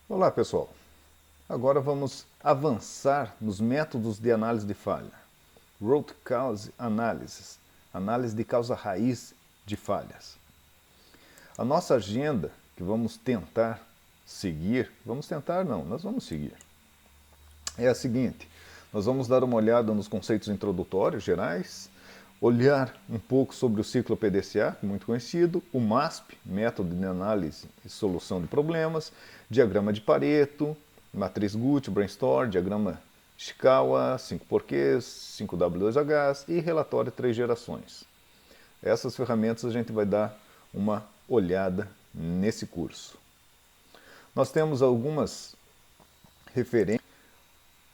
Olá pessoal, agora vamos avançar nos métodos de análise de falha. Root Cause Analysis, análise de causa raiz de falhas. A nossa agenda que vamos tentar seguir, nós vamos seguir, é a seguinte: nós vamos dar uma olhada nos conceitos introdutórios gerais, olhar um pouco sobre o ciclo PDCA, muito conhecido, o MASP, método de análise e solução de problemas, diagrama de Pareto, matriz Guth, brainstorm, diagrama Ishikawa, 5 porquês, 5W2Hs e relatório 3 gerações. Essas ferramentas a gente vai dar uma olhada nesse curso. Nós temos algumas referências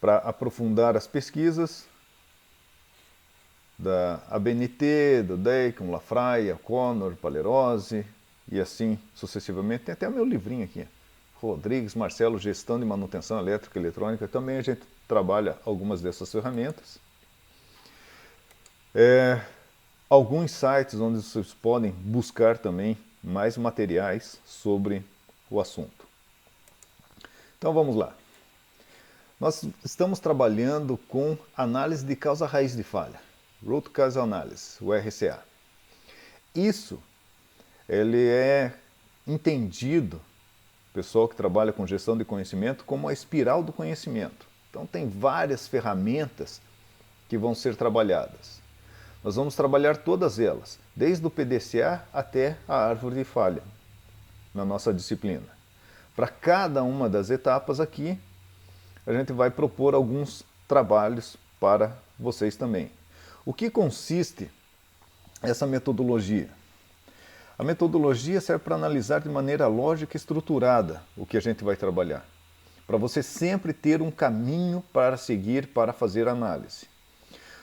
para aprofundar as pesquisas da ABNT, do Deacon, Lafraia, Connor, Palerose e assim sucessivamente. Tem até o meu livrinho aqui, Rodrigues, Marcelo, Gestão de Manutenção Elétrica e Eletrônica. Também a gente trabalha algumas dessas ferramentas. Alguns sites onde vocês podem buscar também mais materiais sobre o assunto. Então vamos lá. Nós estamos trabalhando com análise de causa raiz de falha, Root Cause Analysis, o RCA. Isso ele é entendido, pessoal que trabalha com gestão de conhecimento, como a espiral do conhecimento. Então tem várias ferramentas que vão ser trabalhadas. Nós vamos trabalhar todas elas, desde o PDCA até a árvore de falha, na nossa disciplina. Para cada uma das etapas aqui, a gente vai propor alguns trabalhos para vocês também. O que consiste essa metodologia? A metodologia serve para analisar de maneira lógica e estruturada o que a gente vai trabalhar, para você sempre ter um caminho para seguir para fazer análise.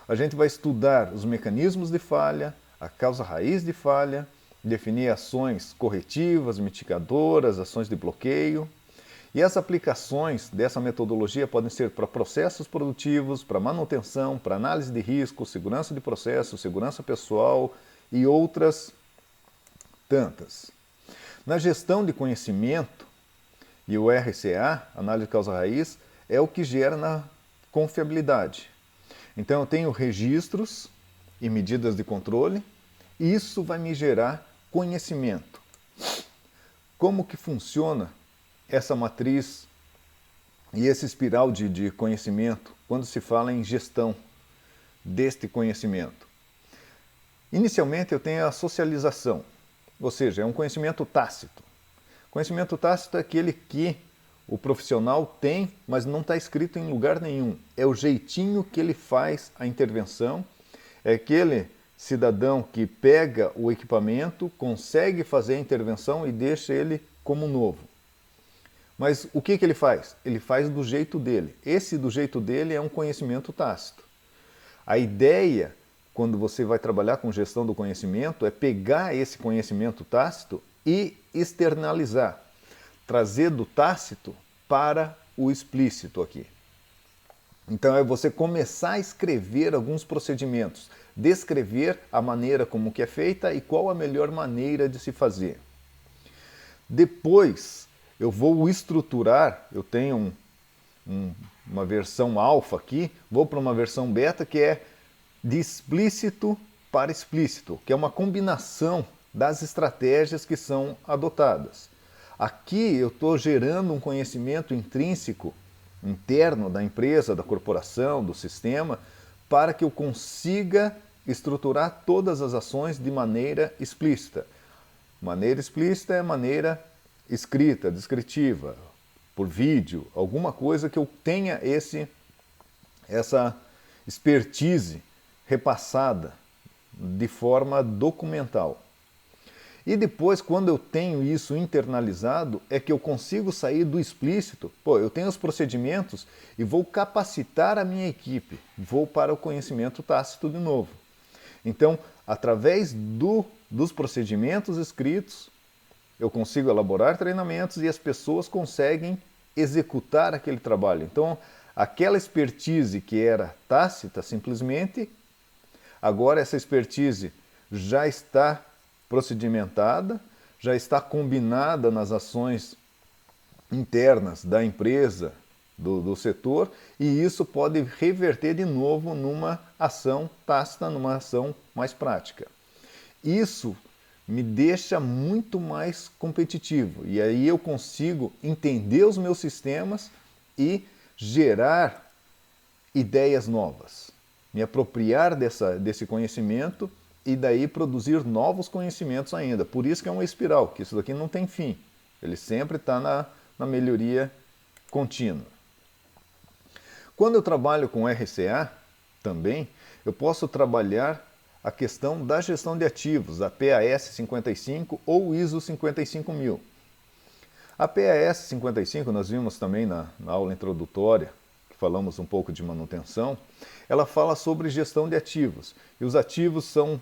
A gente vai estudar os mecanismos de falha, a causa raiz de falha, definir ações corretivas, mitigadoras, ações de bloqueio. E as aplicações dessa metodologia podem ser para processos produtivos, para manutenção, para análise de risco, segurança de processo, segurança pessoal e outras tantas. Na gestão de conhecimento, e o RCA, análise de causa raiz, é o que gera na confiabilidade. Então eu tenho registros e medidas de controle, e isso vai me gerar conhecimento. Como que funciona essa matriz e esse espiral de conhecimento quando se fala em gestão deste conhecimento? Inicialmente eu tenho a socialização, ou seja, é um conhecimento tácito. Conhecimento tácito é aquele que o profissional tem, mas não está escrito em lugar nenhum. É o jeitinho que ele faz a intervenção, é aquele cidadão que pega o equipamento, consegue fazer a intervenção e deixa ele como novo. Mas o que ele faz? Ele faz do jeito dele. Esse do jeito dele é um conhecimento tácito. A ideia, quando você vai trabalhar com gestão do conhecimento, é pegar esse conhecimento tácito e externalizar. Trazer do tácito para o explícito aqui. Então é você começar a escrever alguns procedimentos, descrever a maneira como que é feita e qual a melhor maneira de se fazer. Depois eu vou estruturar, eu tenho uma versão alfa aqui, vou para uma versão beta que é de explícito para explícito, que é uma combinação das estratégias que são adotadas. Aqui eu estou gerando um conhecimento intrínseco, interno da empresa, da corporação, do sistema, para que eu consiga estruturar todas as ações de maneira explícita. Maneira explícita é maneira escrita, descritiva, por vídeo, alguma coisa que eu tenha essa expertise repassada de forma documental. E depois, quando eu tenho isso internalizado, é que eu consigo sair do explícito. Eu tenho os procedimentos e vou capacitar a minha equipe, vou para o conhecimento tácito de novo. Então, através dos procedimentos escritos, eu consigo elaborar treinamentos e as pessoas conseguem executar aquele trabalho. Então, aquela expertise que era tácita, simplesmente, agora essa expertise já está procedimentada, já está combinada nas ações internas da empresa, do setor, e isso pode reverter de novo numa ação tácita, numa ação mais prática. Isso me deixa muito mais competitivo, e aí eu consigo entender os meus sistemas e gerar ideias novas, me apropriar desse conhecimento e daí produzir novos conhecimentos ainda. Por isso que é uma espiral, que isso daqui não tem fim, ele sempre está na melhoria contínua. Quando eu trabalho com RCA também, eu posso trabalhar a questão da gestão de ativos, a PAS 55 ou ISO 55000. A PAS 55, nós vimos também na aula introdutória, que falamos um pouco de manutenção, ela fala sobre gestão de ativos. E os ativos são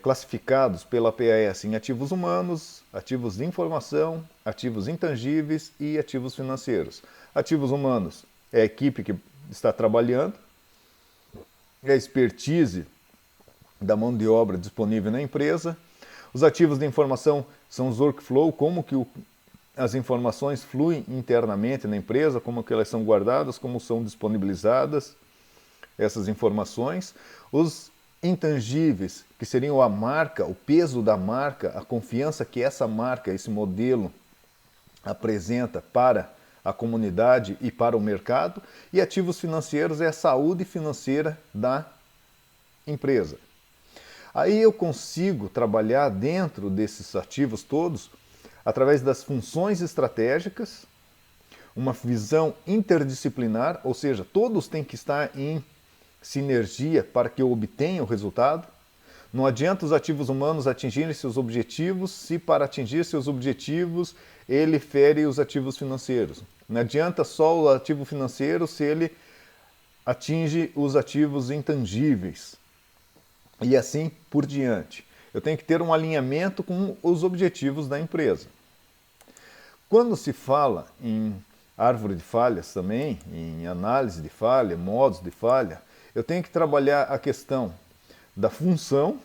classificados pela PAS em ativos humanos, ativos de informação, ativos intangíveis e ativos financeiros. Ativos humanos é a equipe que está trabalhando, é a expertise da mão de obra disponível na empresa. Os ativos de informação são os workflow, como que as informações fluem internamente na empresa, como que elas são guardadas, como são disponibilizadas essas informações. Os intangíveis, que seriam a marca, o peso da marca, a confiança que essa marca, esse modelo apresenta para a comunidade e para o mercado. E ativos financeiros é a saúde financeira da empresa. Aí eu consigo trabalhar dentro desses ativos todos através das funções estratégicas, uma visão interdisciplinar, ou seja, todos têm que estar em sinergia para que eu obtenha o resultado. Não adianta os ativos humanos atingirem seus objetivos se para atingir seus objetivos ele fere os ativos financeiros. Não adianta só o ativo financeiro se ele atinge os ativos intangíveis. E assim por diante. Eu tenho que ter um alinhamento com os objetivos da empresa. Quando se fala em árvore de falhas também, em análise de falha, modos de falha, eu tenho que trabalhar a questão da função.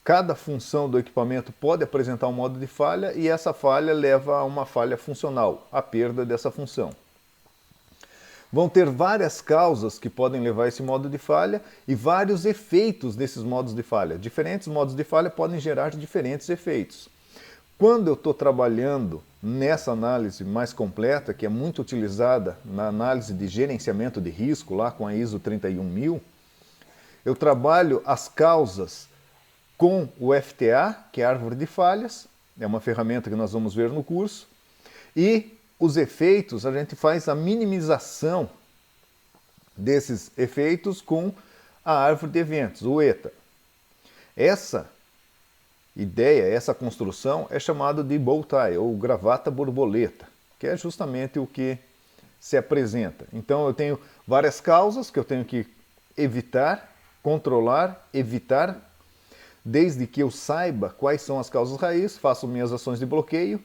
Cada função do equipamento pode apresentar um modo de falha e essa falha leva a uma falha funcional, a perda dessa função. Vão ter várias causas que podem levar a esse modo de falha e vários efeitos desses modos de falha. Diferentes modos de falha podem gerar diferentes efeitos. Quando eu estou trabalhando nessa análise mais completa, que é muito utilizada na análise de gerenciamento de risco, lá com a ISO 31000, eu trabalho as causas com o FTA, que é a árvore de falhas, é uma ferramenta que nós vamos ver no curso, e os efeitos, a gente faz a minimização desses efeitos com a árvore de eventos, o ETA. Essa ideia, essa construção é chamada de bow tie, ou gravata borboleta, que é justamente o que se apresenta. Então eu tenho várias causas que eu tenho que evitar, controlar, evitar, desde que eu saiba quais são as causas raiz, faço minhas ações de bloqueio.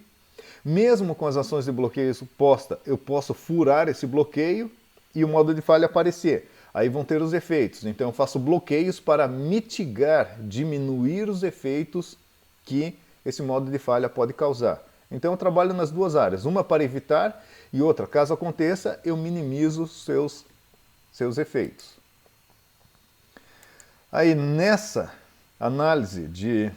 Mesmo com as ações de bloqueio posta, eu posso furar esse bloqueio e o modo de falha aparecer. Aí vão ter os efeitos. Então eu faço bloqueios para mitigar, diminuir os efeitos que esse modo de falha pode causar. Então eu trabalho nas duas áreas, uma para evitar e outra, caso aconteça, eu minimizo seus efeitos. Aí nessa análise de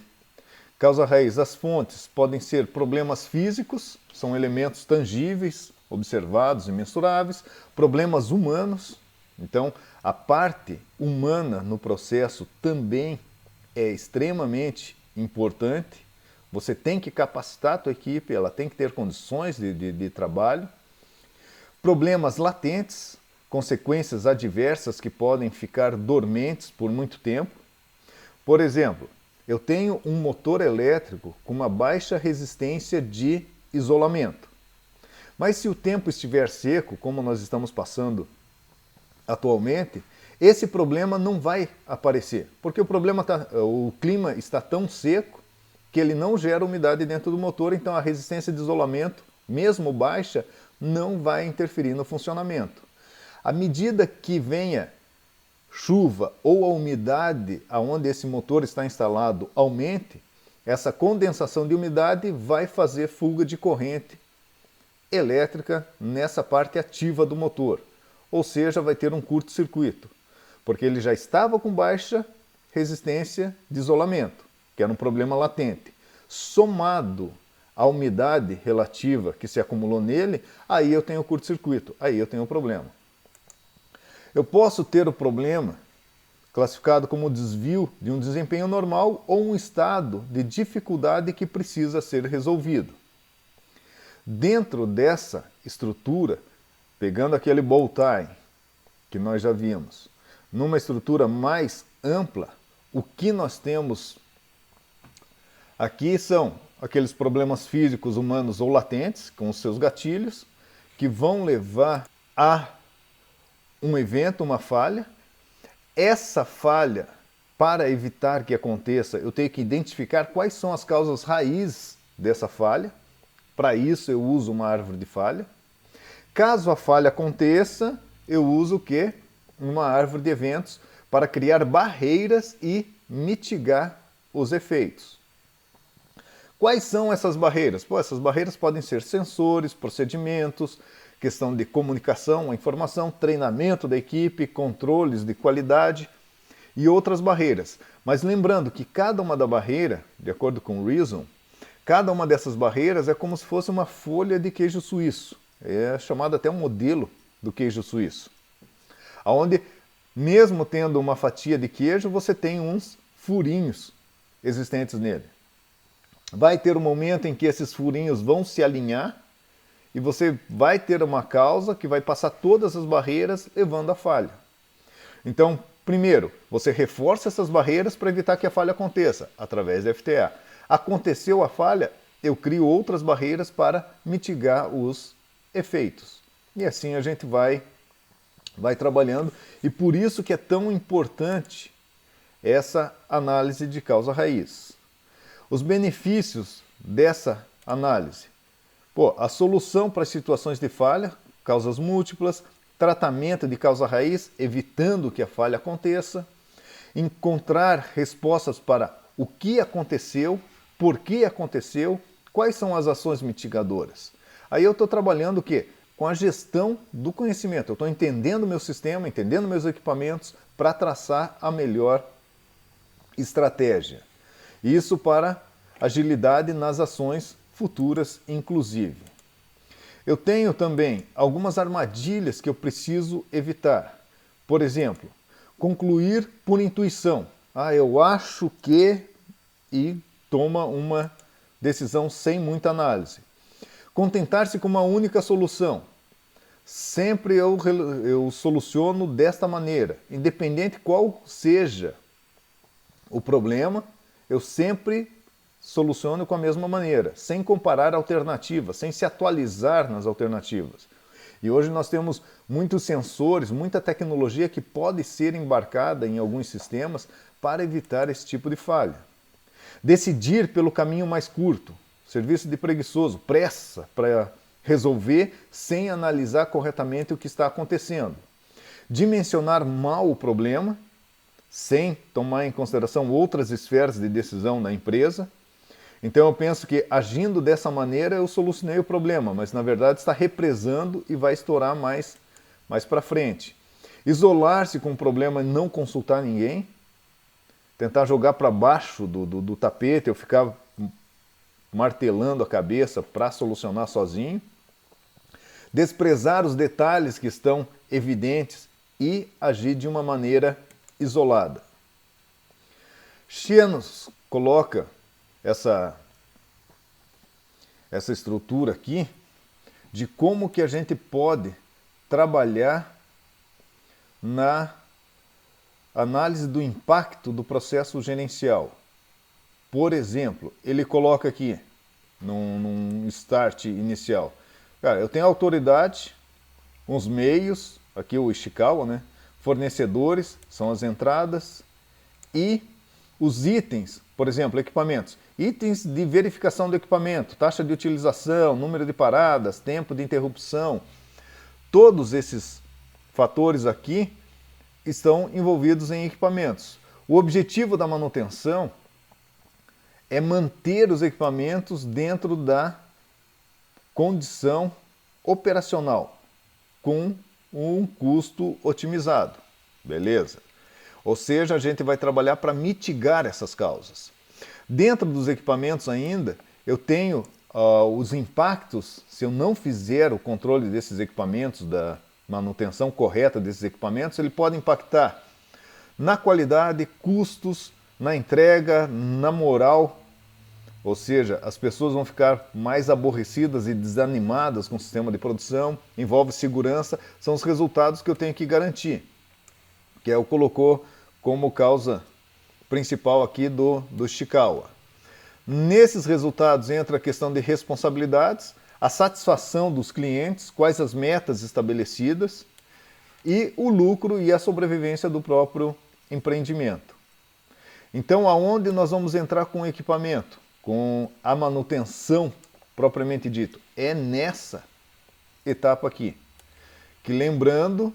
causa raiz, as fontes podem ser problemas físicos, são elementos tangíveis, observados e mensuráveis, problemas humanos, então a parte humana no processo também é extremamente importante. Você tem que capacitar a tua equipe, ela tem que ter condições de trabalho. Problemas latentes, consequências adversas que podem ficar dormentes por muito tempo. Por exemplo, eu tenho um motor elétrico com uma baixa resistência de isolamento. Mas se o tempo estiver seco, como nós estamos passando atualmente, esse problema não vai aparecer, porque o clima está tão seco que ele não gera umidade dentro do motor, então a resistência de isolamento, mesmo baixa, não vai interferir no funcionamento. À medida que venha chuva ou a umidade aonde esse motor está instalado aumente, essa condensação de umidade vai fazer fuga de corrente elétrica nessa parte ativa do motor, ou seja, vai ter um curto-circuito, porque ele já estava com baixa resistência de isolamento, que era um problema latente. Somado à umidade relativa que se acumulou nele, aí eu tenho curto-circuito, aí eu tenho o problema. Eu posso ter o problema classificado como desvio de um desempenho normal ou um estado de dificuldade que precisa ser resolvido. Dentro dessa estrutura, pegando aquele bow tie que nós já vimos, numa estrutura mais ampla, o que nós temos aqui são aqueles problemas físicos humanos ou latentes, com os seus gatilhos, que vão levar a um evento, uma falha. Essa falha, para evitar que aconteça, eu tenho que identificar quais são as causas raízes dessa falha. Para isso eu uso uma árvore de falha. Caso a falha aconteça, eu uso o quê? Uma árvore de eventos para criar barreiras e mitigar os efeitos. Quais são essas barreiras? Essas barreiras podem ser sensores, procedimentos, questão de comunicação, informação, treinamento da equipe, controles de qualidade e outras barreiras. Mas lembrando que cada uma da barreira, de acordo com o Reason, cada uma dessas barreiras é como se fosse uma folha de queijo suíço. É chamado até um modelo do queijo suíço. Onde, mesmo tendo uma fatia de queijo, você tem uns furinhos existentes nele. Vai ter um momento em que esses furinhos vão se alinhar e você vai ter uma causa que vai passar todas as barreiras, levando à falha. Então, primeiro, você reforça essas barreiras para evitar que a falha aconteça, através da FTA. Aconteceu a falha, eu crio outras barreiras para mitigar os efeitos. E assim a gente vai trabalhando, e por isso que é tão importante essa análise de causa-raiz. Os benefícios dessa análise. A solução para as situações de falha, causas múltiplas, tratamento de causa-raiz, evitando que a falha aconteça, encontrar respostas para o que aconteceu, por que aconteceu, quais são as ações mitigadoras. Aí eu estou trabalhando o quê? Com a gestão do conhecimento. Eu estou entendendo o meu sistema, entendendo meus equipamentos para traçar a melhor estratégia. Isso para agilidade nas ações futuras, inclusive. Eu tenho também algumas armadilhas que eu preciso evitar. Por exemplo, concluir por intuição. Eu acho que... e toma uma decisão sem muita análise. Contentar-se com uma única solução. Sempre eu soluciono desta maneira. Independente qual seja o problema, eu sempre soluciono com a mesma maneira, sem comparar alternativas, sem se atualizar nas alternativas. E hoje nós temos muitos sensores, muita tecnologia que pode ser embarcada em alguns sistemas para evitar esse tipo de falha. Decidir pelo caminho mais curto, serviço de preguiçoso, pressa para resolver sem analisar corretamente o que está acontecendo. Dimensionar mal o problema, sem tomar em consideração outras esferas de decisão na empresa. Então eu penso que agindo dessa maneira eu solucionei o problema, mas na verdade está represando e vai estourar mais para frente. Isolar-se com o problema e não consultar ninguém. Tentar jogar para baixo do tapete, eu ficar martelando a cabeça para solucionar sozinho. Desprezar os detalhes que estão evidentes e agir de uma maneira isolada. Xenos coloca essa estrutura aqui de como que a gente pode trabalhar na análise do impacto do processo gerencial. Por exemplo, ele coloca aqui, num start inicial, cara, eu tenho autoridade, uns meios, aqui o Ishikawa, né? Fornecedores, são as entradas, e os itens, por exemplo, equipamentos. Itens de verificação do equipamento, taxa de utilização, número de paradas, tempo de interrupção. Todos esses fatores aqui estão envolvidos em equipamentos. O objetivo da manutenção é manter os equipamentos dentro da condição operacional com um custo otimizado, beleza? Ou seja, a gente vai trabalhar para mitigar essas causas. Dentro dos equipamentos ainda, eu tenho os impactos, se eu não fizer o controle desses equipamentos, da manutenção correta desses equipamentos, ele pode impactar na qualidade, custos, na entrega, na moral. Ou seja, as pessoas vão ficar mais aborrecidas e desanimadas com o sistema de produção, envolve segurança, são os resultados que eu tenho que garantir, que é o colocou como causa principal aqui do Ishikawa. Nesses resultados entra a questão de responsabilidades, a satisfação dos clientes, quais as metas estabelecidas e o lucro e a sobrevivência do próprio empreendimento. Então, aonde nós vamos entrar com o equipamento, com a manutenção propriamente dito? É nessa etapa aqui. Que lembrando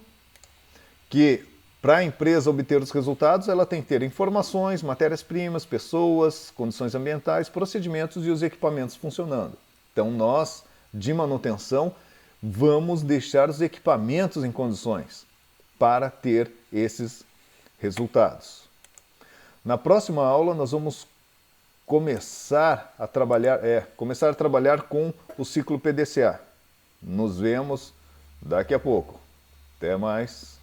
que para a empresa obter os resultados, ela tem que ter informações, matérias-primas, pessoas, condições ambientais, procedimentos e os equipamentos funcionando. Então nós, de manutenção, vamos deixar os equipamentos em condições para ter esses resultados. Na próxima aula nós vamos começar a trabalhar com o ciclo PDCA. Nos vemos daqui a pouco. Até mais.